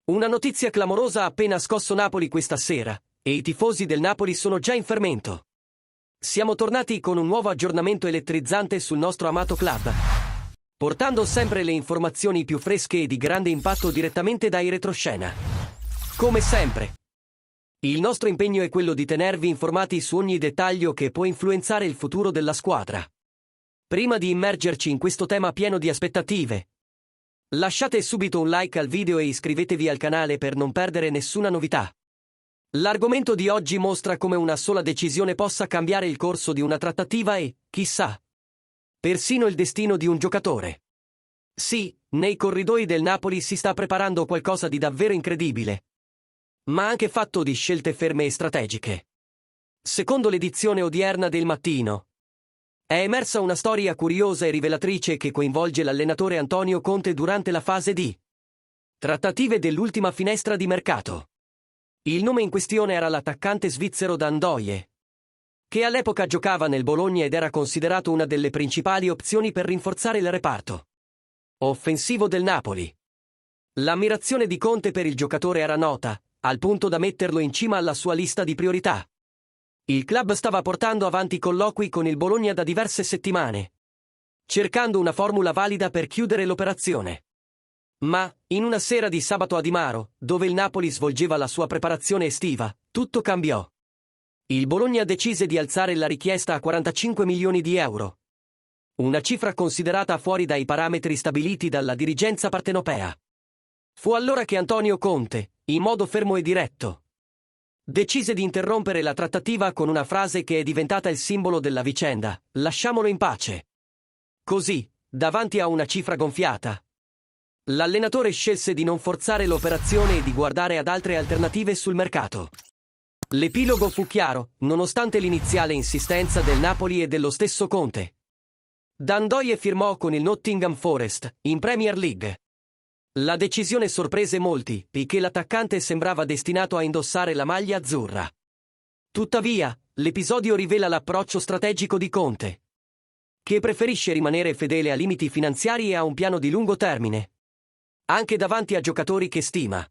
Una notizia clamorosa ha appena scosso Napoli questa sera, e i tifosi del Napoli sono già in fermento. Siamo tornati con un nuovo aggiornamento elettrizzante sul nostro amato club, portando sempre le informazioni più fresche e di grande impatto direttamente dai retroscena. Come sempre, il nostro impegno è quello di tenervi informati su ogni dettaglio che può influenzare il futuro della squadra. Prima di immergerci in questo tema pieno di aspettative, lasciate subito un like al video e iscrivetevi al canale per non perdere nessuna novità. L'argomento di oggi mostra come una sola decisione possa cambiare il corso di una trattativa e, chissà, persino il destino di un giocatore. Sì, nei corridoi del Napoli si sta preparando qualcosa di davvero incredibile, ma anche fatto di scelte ferme e strategiche. Secondo l'edizione odierna del Mattino, è emersa una storia curiosa e rivelatrice che coinvolge l'allenatore Antonio Conte durante la fase di trattative dell'ultima finestra di mercato. Il nome in questione era l'attaccante svizzero Dan Ndoye, che all'epoca giocava nel Bologna ed era considerato una delle principali opzioni per rinforzare il reparto offensivo del Napoli. L'ammirazione di Conte per il giocatore era nota, al punto da metterlo in cima alla sua lista di priorità. Il club stava portando avanti colloqui con il Bologna da diverse settimane, cercando una formula valida per chiudere l'operazione. Ma, in una sera di sabato a Di Maro, dove il Napoli svolgeva la sua preparazione estiva, tutto cambiò. Il Bologna decise di alzare la richiesta a 45 milioni di euro. Una cifra considerata fuori dai parametri stabiliti dalla dirigenza partenopea. Fu allora che Antonio Conte, in modo fermo e diretto, decise di interrompere la trattativa con una frase che è diventata il simbolo della vicenda: lasciamolo in pace. Così, davanti a una cifra gonfiata, l'allenatore scelse di non forzare l'operazione e di guardare ad altre alternative sul mercato. L'epilogo fu chiaro, nonostante l'iniziale insistenza del Napoli e dello stesso Conte. Dan Ndoye firmò con il Nottingham Forest, in Premier League. La decisione sorprese molti, poiché l'attaccante sembrava destinato a indossare la maglia azzurra. Tuttavia, l'episodio rivela l'approccio strategico di Conte, che preferisce rimanere fedele a limiti finanziari e a un piano di lungo termine, anche davanti a giocatori che stima.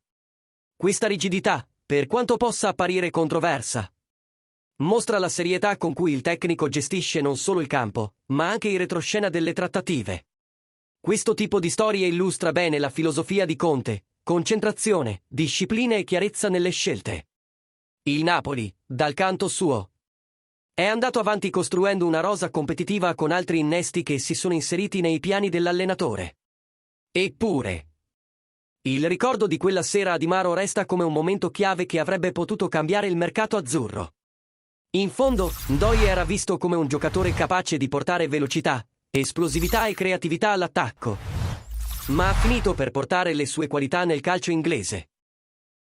Questa rigidità, per quanto possa apparire controversa, mostra la serietà con cui il tecnico gestisce non solo il campo, ma anche il retroscena delle trattative. Questo tipo di storia illustra bene la filosofia di Conte: concentrazione, disciplina e chiarezza nelle scelte. Il Napoli, dal canto suo, è andato avanti costruendo una rosa competitiva con altri innesti che si sono inseriti nei piani dell'allenatore. Eppure, il ricordo di quella sera a Di Maro resta come un momento chiave che avrebbe potuto cambiare il mercato azzurro. In fondo, Ndoye era visto come un giocatore capace di portare velocità, esplosività e creatività all'attacco, ma ha finito per portare le sue qualità nel calcio inglese.